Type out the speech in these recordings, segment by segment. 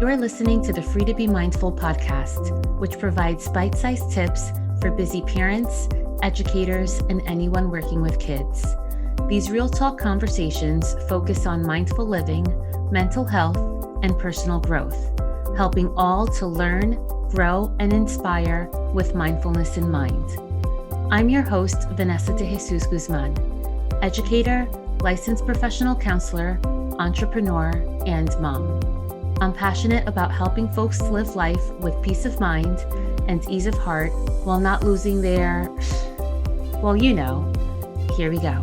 You're listening to the Free to Be Mindful podcast, which provides bite-sized tips for busy parents, educators, and anyone working with kids. These real talk conversations focus on mindful living, mental health, and personal growth, helping all to learn, grow, and inspire with mindfulness in mind. I'm your host, Vanessa de Jesus Guzman, educator, licensed professional counselor, entrepreneur, and mom. I'm passionate about helping folks live life with peace of mind and ease of heart while not losing their, well, you know, here we go.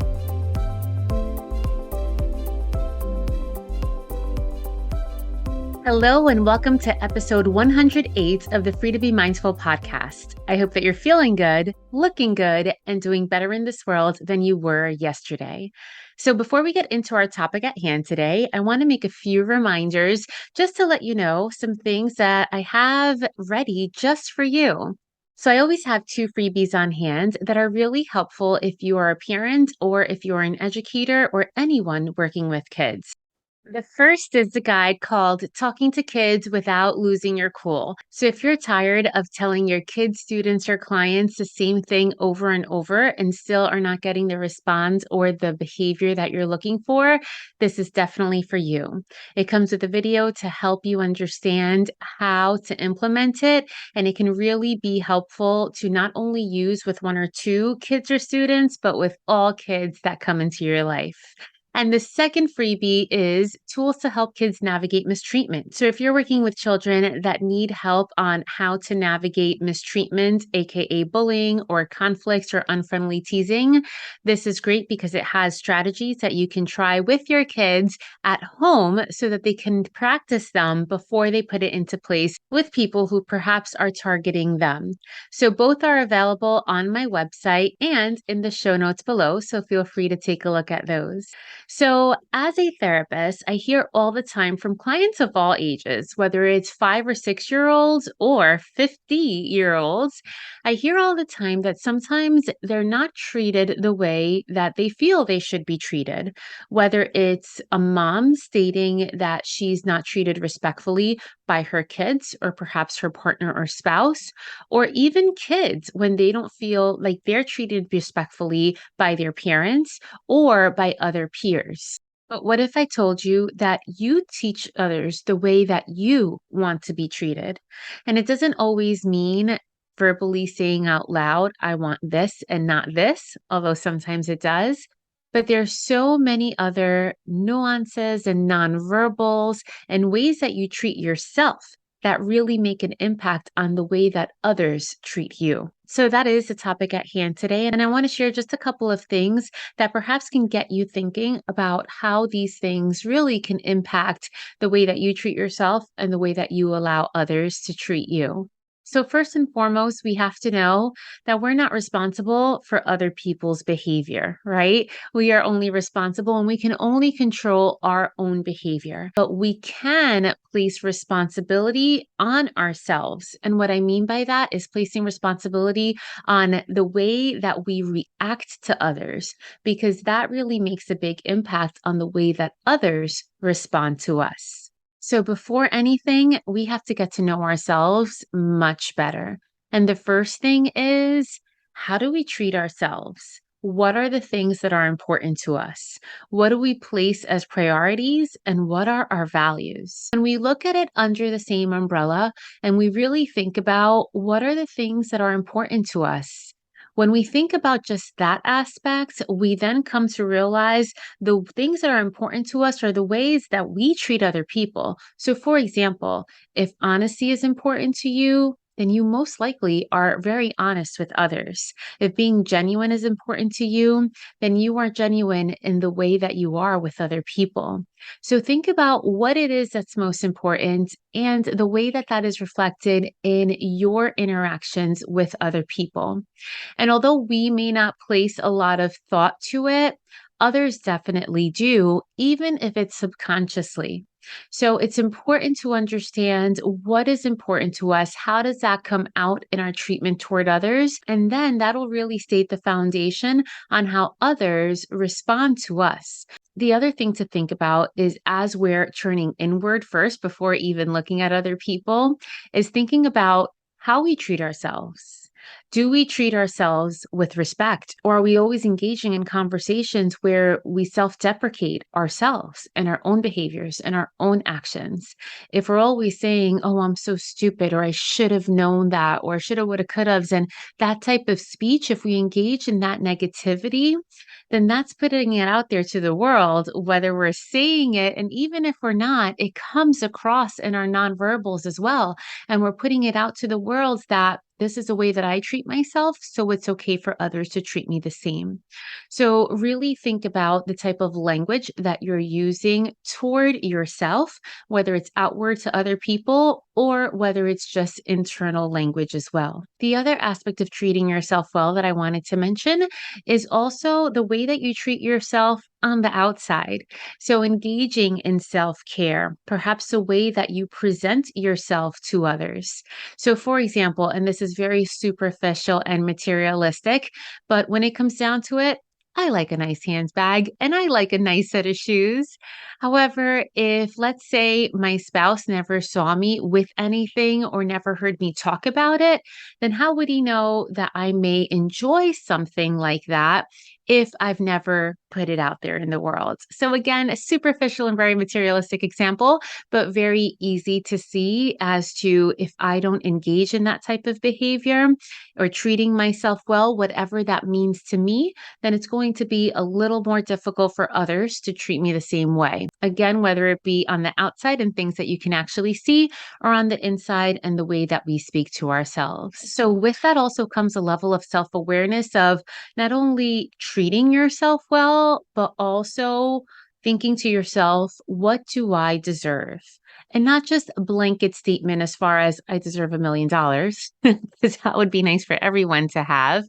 Hello and welcome to episode 108 of the Free to Be Mindful podcast. I hope that you're feeling good, looking good, and doing better in this world than you were yesterday. So before we get into our topic at hand today, I want to make a few reminders just to let you know some things that I have ready just for you. So I always have two freebies on hand that are really helpful if you are a parent or if you're an educator or anyone working with kids. The first is the guide called Talking to Kids Without Losing Your Cool. So if you're tired of telling your kids, students, or clients the same thing over and over and still are not getting the response or the behavior that you're looking for, this is definitely for you. It comes with a video to help you understand how to implement it, and it can really be helpful to not only use with one or two kids or students, but with all kids that come into your life. And the second freebie is tools to help kids navigate mistreatment. So if you're working with children that need help on how to navigate mistreatment, aka bullying or conflicts or unfriendly teasing, this is great because it has strategies that you can try with your kids at home so that they can practice them before they put it into place with people who perhaps are targeting them. So both are available on my website and in the show notes below, so feel free to take a look at those. So, as a therapist, I hear all the time from clients of all ages, whether it's 5 or 6-year-olds or 50-year-olds, I hear all the time that sometimes they're not treated the way that they feel they should be treated, whether it's a mom stating that she's not treated respectfully by her kids or perhaps her partner or spouse, or even kids when they don't feel like they're treated respectfully by their parents or by other peers. But what if I told you that you teach others the way that you want to be treated? And it doesn't always mean verbally saying out loud, I want this and not this, although sometimes it does. But there's so many other nuances and nonverbals and ways that you treat yourself that really make an impact on the way that others treat you. So that is the topic at hand today. And I want to share just a couple of things that perhaps can get you thinking about how these things really can impact the way that you treat yourself and the way that you allow others to treat you. So first and foremost, we have to know that we're not responsible for other people's behavior, right? We are only responsible and we can only control our own behavior, but we can place responsibility on ourselves. And what I mean by that is placing responsibility on the way that we react to others, because that really makes a big impact on the way that others respond to us. So before anything, we have to get to know ourselves much better. And the first thing is, how do we treat ourselves? What are the things that are important to us? What do we place as priorities and what are our values? When we look at it under the same umbrella and we really think about what are the things that are important to us, when we think about just that aspect, we then come to realize the things that are important to us are the ways that we treat other people. So, for example, if honesty is important to you, then you most likely are very honest with others. If being genuine is important to you, then you are genuine in the way that you are with other people. So think about what it is that's most important and the way that that is reflected in your interactions with other people. And although we may not place a lot of thought to it, others definitely do, even if it's subconsciously. So it's important to understand what is important to us. How does that come out in our treatment toward others? And then that'll really state the foundation on how others respond to us. The other thing to think about is as we're turning inward first before even looking at other people, is thinking about how we treat ourselves. Do we treat ourselves with respect, or are we always engaging in conversations where we self deprecate ourselves and our own behaviors and our own actions? If we're always saying, oh, I'm so stupid, or I should have known that, or shoulda, woulda, could have, and that type of speech, if we engage in that negativity, then that's putting it out there to the world, whether we're saying it, and even if we're not, it comes across in our nonverbals as well. And we're putting it out to the world that this is a way that I treat myself, so it's okay for others to treat me the same. So, really think about the type of language that you're using toward yourself, whether it's outward to other people or whether it's just internal language as well. The other aspect of treating yourself well that I wanted to mention is also the way that you treat yourself on the outside. So, engaging in self care, perhaps the way that you present yourself to others. So, for example, and this is very superficial and materialistic, but when it comes down to it, I like a nice handbag and I like a nice set of shoes. However, if let's say my spouse never saw me with anything or never heard me talk about it, then how would he know that I may enjoy something like that if I've never put it out there in the world? So, again, a superficial and very materialistic example, but very easy to see as to if I don't engage in that type of behavior or treating myself well, whatever that means to me, then it's going to be a little more difficult for others to treat me the same way. Again, whether it be on the outside and things that you can actually see, or on the inside and the way that we speak to ourselves. So, with that also comes a level of self awareness of not only treating yourself well, but also thinking to yourself, what do I deserve? And not just a blanket statement as far as I deserve $1 million, because that would be nice for everyone to have.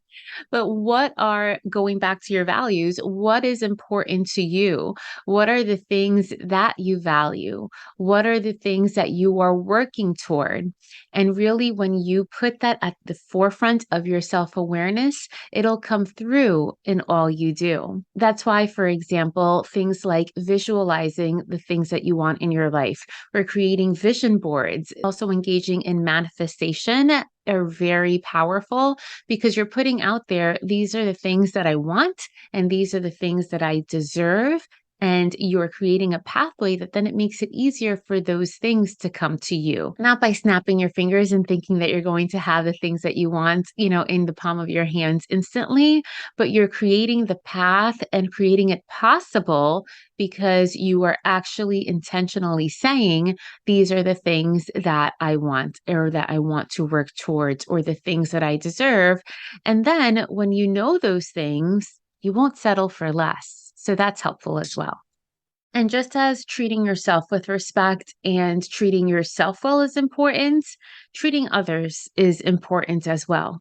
But what are, going back to your values, what is important to you? What are the things that you value? What are the things that you are working toward? And really, when you put that at the forefront of your self awareness, it'll come through in all you do. That's why, for example, things like visualizing the things that you want in your life or creating vision boards, also engaging in manifestation are very powerful because you're putting out there, these are the things that I want, and these are the things that I deserve. And you're creating a pathway that then it makes it easier for those things to come to you. Not by snapping your fingers and thinking that you're going to have the things that you want, in the palm of your hands instantly, but you're creating the path and creating it possible because you are actually intentionally saying, these are the things that I want or that I want to work towards or the things that I deserve. And then when you know those things, you won't settle for less. So that's helpful as well. And just as treating yourself with respect and treating yourself well is important, treating others is important as well.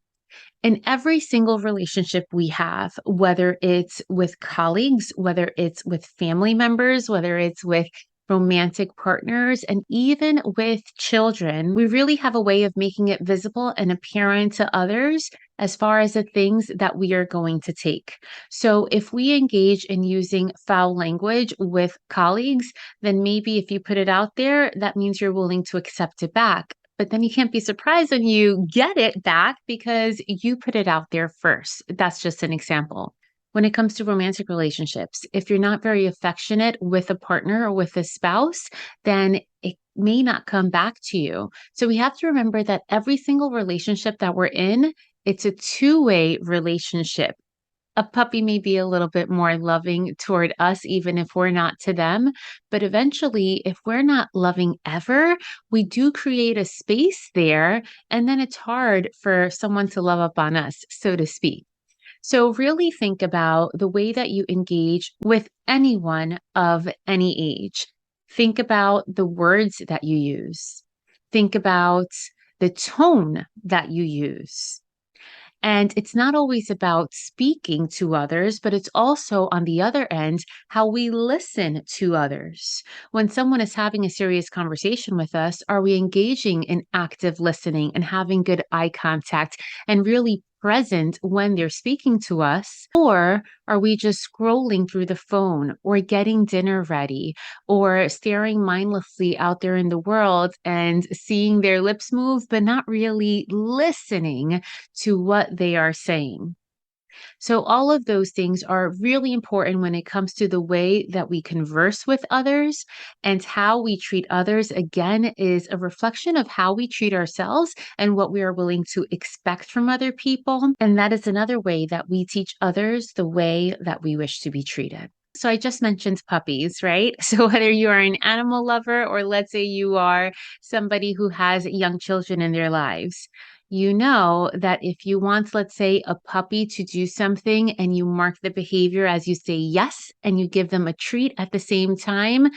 In every single relationship we have, whether it's with colleagues, whether it's with family members, whether it's with romantic partners, and even with children, we really have a way of making it visible and apparent to others as far as the things that we are going to take. So if we engage in using foul language with colleagues, then maybe if you put it out there, that means you're willing to accept it back. But then you can't be surprised when you get it back because you put it out there first. That's just an example. When it comes to romantic relationships, if you're not very affectionate with a partner or with a spouse, then it may not come back to you. So we have to remember that every single relationship that we're in, it's a two-way relationship. A puppy may be a little bit more loving toward us, even if we're not to them. But eventually, if we're not loving ever, we do create a space there. And then it's hard for someone to love up on us, so to speak. So, really think about the way that you engage with anyone of any age. Think about the words that you use. Think about the tone that you use. And it's not always about speaking to others, but it's also on the other end, how we listen to others. When someone is having a serious conversation with us, are we engaging in active listening and having good eye contact and really present when they're speaking to us? Or are we just scrolling through the phone or getting dinner ready or staring mindlessly out there in the world and seeing their lips move, but not really listening to what they are saying? So, all of those things are really important when it comes to the way that we converse with others, and how we treat others, again, is a reflection of how we treat ourselves and what we are willing to expect from other people. And that is another way that we teach others the way that we wish to be treated. So I just mentioned puppies, right? So whether you are an animal lover or let's say you are somebody who has young children in their lives, you know that if you want, let's say, a puppy to do something and you mark the behavior as you say yes, and you give them a treat at the same time,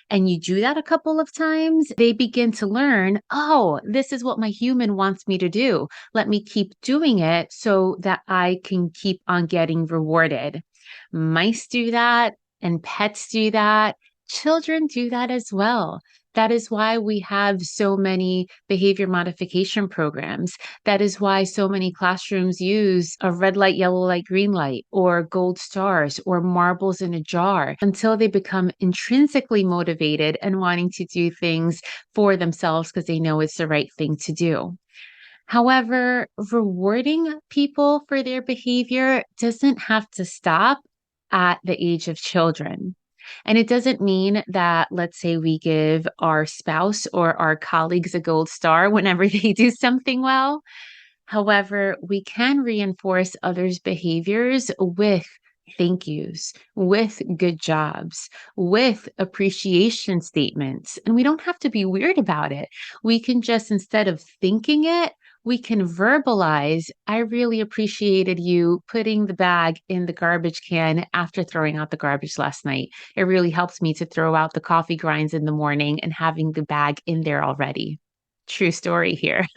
and you do that a couple of times, they begin to learn, oh, this is what my human wants me to do. Let me keep doing it so that I can keep on getting rewarded. Mice do that, and pets do that. Children do that as well. That is why we have so many behavior modification programs. That is why so many classrooms use a red light, yellow light, green light, or gold stars, or marbles in a jar until they become intrinsically motivated and wanting to do things for themselves because they know it's the right thing to do. However, rewarding people for their behavior doesn't have to stop at the age of children. And it doesn't mean that, let's say, we give our spouse or our colleagues a gold star whenever they do something well. However, we can reinforce others' behaviors with thank yous, with good jobs, with appreciation statements. And we don't have to be weird about it. We can just, instead of thinking it, we can verbalize, I really appreciated you putting the bag in the garbage can after throwing out the garbage last night. It really helps me to throw out the coffee grinds in the morning and having the bag in there already. True story here.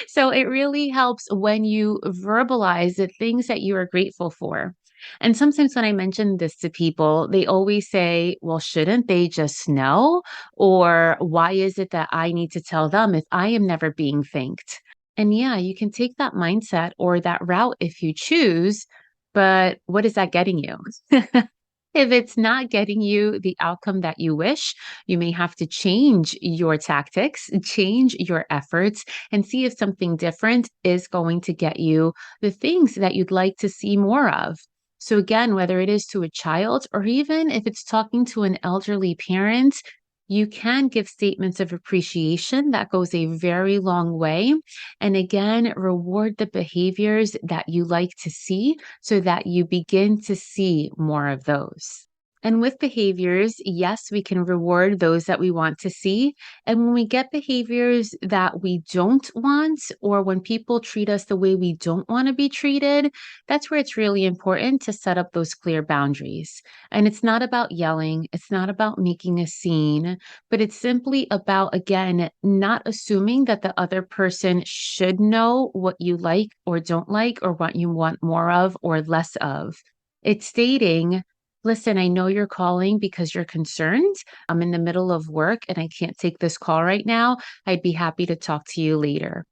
So it really helps when you verbalize the things that you are grateful for. And sometimes when I mention this to people, they always say, well, shouldn't they just know? Or why is it that I need to tell them if I am never being thanked? And yeah, you can take that mindset or that route if you choose, but what is that getting you? If it's not getting you the outcome that you wish, you may have to change your tactics, change your efforts, and see if something different is going to get you the things that you'd like to see more of. So, again, whether it is to a child or even if it's talking to an elderly parent, you can give statements of appreciation that goes a very long way. And again, reward the behaviors that you like to see so that you begin to see more of those. And with behaviors, yes, we can reward those that we want to see. And when we get behaviors that we don't want, or when people treat us the way we don't want to be treated, that's where it's really important to set up those clear boundaries. And it's not about yelling, it's not about making a scene, but it's simply about, again, not assuming that the other person should know what you like or don't like, or what you want more of or less of. It's stating, listen, I know you're calling because you're concerned. I'm in the middle of work and I can't take this call right now. I'd be happy to talk to you later.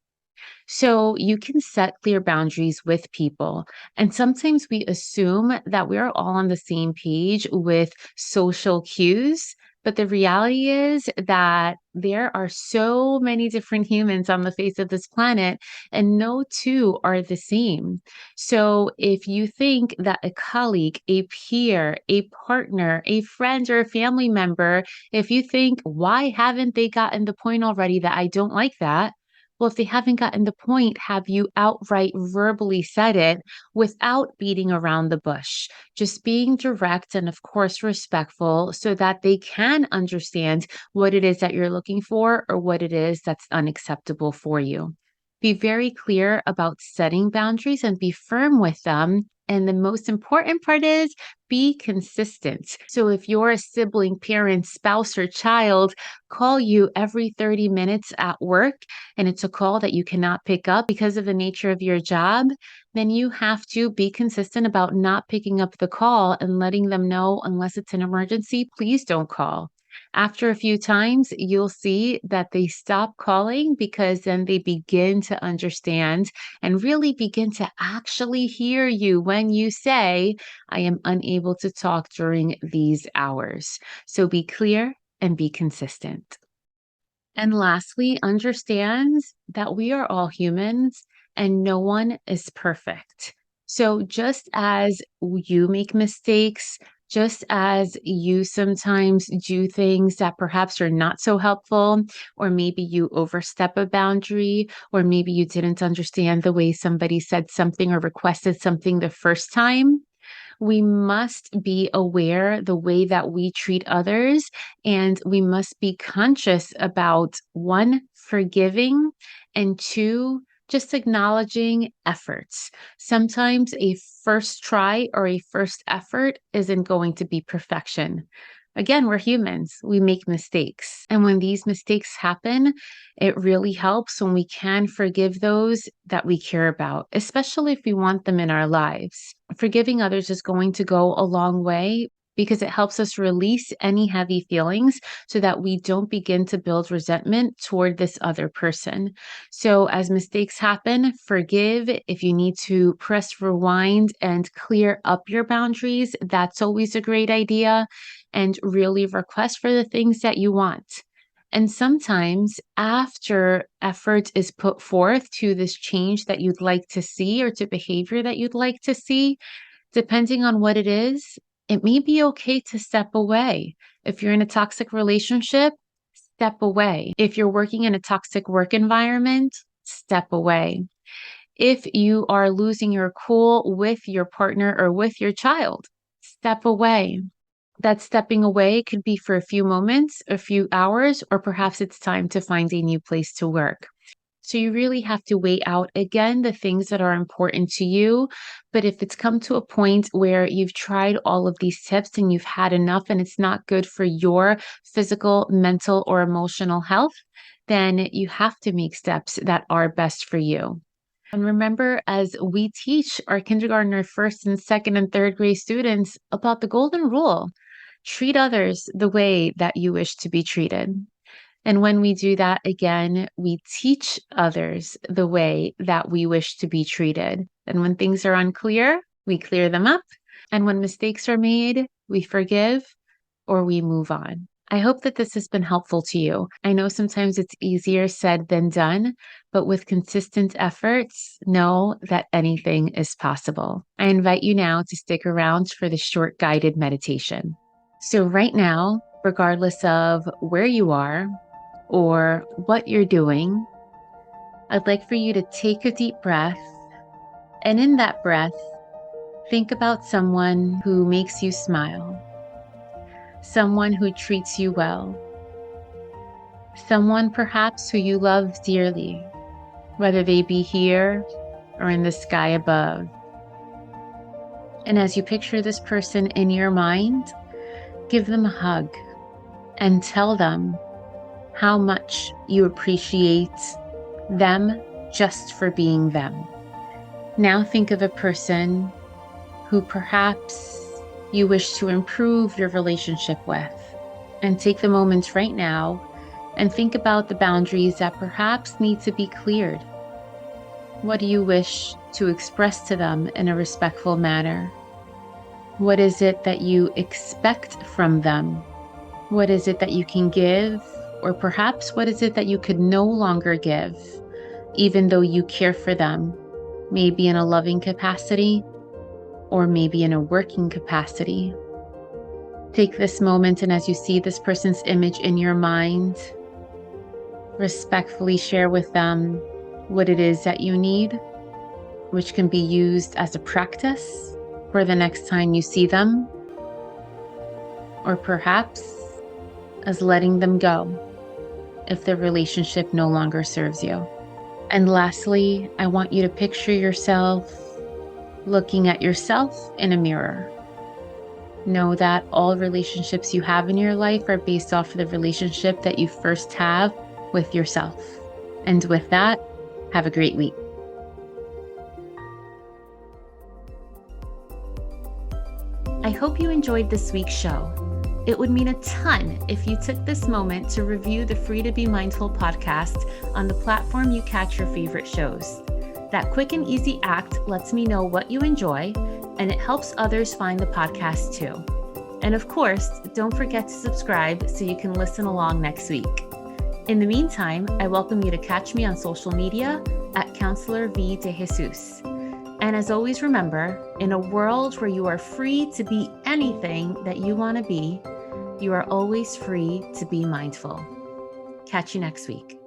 So you can set clear boundaries with people. And sometimes we assume that we're all on the same page with social cues. But the reality is that there are so many different humans on the face of this planet, and no two are the same. So if you think that a colleague, a peer, a partner, a friend, or a family member, if you think, why haven't they gotten the point already that I don't like that? Well, if they haven't gotten the point, have you outright verbally said it without beating around the bush? Just being direct and, of course, respectful so that they can understand what it is that you're looking for or what it is that's unacceptable for you. Be very clear about setting boundaries and be firm with them. And the most important part is be consistent. So if your sibling, parent, spouse, or child call you every 30 minutes at work and it's a call that you cannot pick up because of the nature of your job, then you have to be consistent about not picking up the call and letting them know, unless it's an emergency, please don't call. After a few times, you'll see that they stop calling because then they begin to understand and really begin to actually hear you when you say, I am unable to talk during these hours. So be clear and be consistent. And lastly, understand that we are all humans and no one is perfect. So just as you make mistakes, just as you sometimes do things that perhaps are not so helpful, or maybe you overstep a boundary, or maybe you didn't understand the way somebody said something or requested something the first time, we must be aware the way that we treat others, and we must be conscious about one, forgiving, and two, just acknowledging efforts. Sometimes a first try or a first effort isn't going to be perfection. Again, we're humans. We make mistakes. And when these mistakes happen, it really helps when we can forgive those that we care about, especially if we want them in our lives. Forgiving others is going to go a long way because it helps us release any heavy feelings so that we don't begin to build resentment toward this other person. So, as mistakes happen, forgive. If you need to press rewind and clear up your boundaries, that's always a great idea. And really request for the things that you want. And sometimes, after effort is put forth to this change that you'd like to see or to behavior that you'd like to see, depending on what it is, it may be okay to step away. If you're in a toxic relationship, step away. If you're working in a toxic work environment, step away. If you are losing your cool with your partner or with your child, step away. That stepping away could be for a few moments, a few hours, or perhaps it's time to find a new place to work. So you really have to weigh out again the things that are important to you. But if it's come to a point where you've tried all of these tips and you've had enough and it's not good for your physical, mental, or emotional health, then you have to make steps that are best for you. And remember, as we teach our kindergartner, first and second and third grade students about the golden rule, treat others the way that you wish to be treated. And when we do that again, we teach others the way that we wish to be treated. And when things are unclear, we clear them up. And when mistakes are made, we forgive or we move on. I hope that this has been helpful to you. I know sometimes it's easier said than done, but with consistent efforts, know that anything is possible. I invite you now to stick around for the short guided meditation. So right now, regardless of where you are or what you're doing, I'd like for you to take a deep breath. And in that breath, think about someone who makes you smile, someone who treats you well, someone perhaps who you love dearly, whether they be here or in the sky above. And as you picture this person in your mind, give them a hug and tell them how much you appreciate them just for being them. Now think of a person who perhaps you wish to improve your relationship with, and take the moment right now and think about the boundaries that perhaps need to be cleared. What do you wish to express to them in a respectful manner? What is it that you expect from them? What is it that you can give? Or perhaps what is it that you could no longer give, even though you care for them? Maybe in a loving capacity, or maybe in a working capacity. Take this moment, and as you see this person's image in your mind, respectfully share with them what it is that you need, which can be used as a practice for the next time you see them, or perhaps as letting them go if the relationship no longer serves you. And lastly, I want you to picture yourself looking at yourself in a mirror. Know that all relationships you have in your life are based off of the relationship that you first have with yourself. And with that, have a great week. I hope you enjoyed this week's show. It would mean a ton if you took this moment to review the Free to Be Mindful podcast on the platform you catch your favorite shows. That quick and easy act lets me know what you enjoy, and it helps others find the podcast too. And of course, don't forget to subscribe so you can listen along next week. In the meantime, I welcome you to catch me on social media at Counselor V de Jesus. And as always, remember, in a world where you are free to be anything that you want to be, you are always free to be mindful. Catch you next week.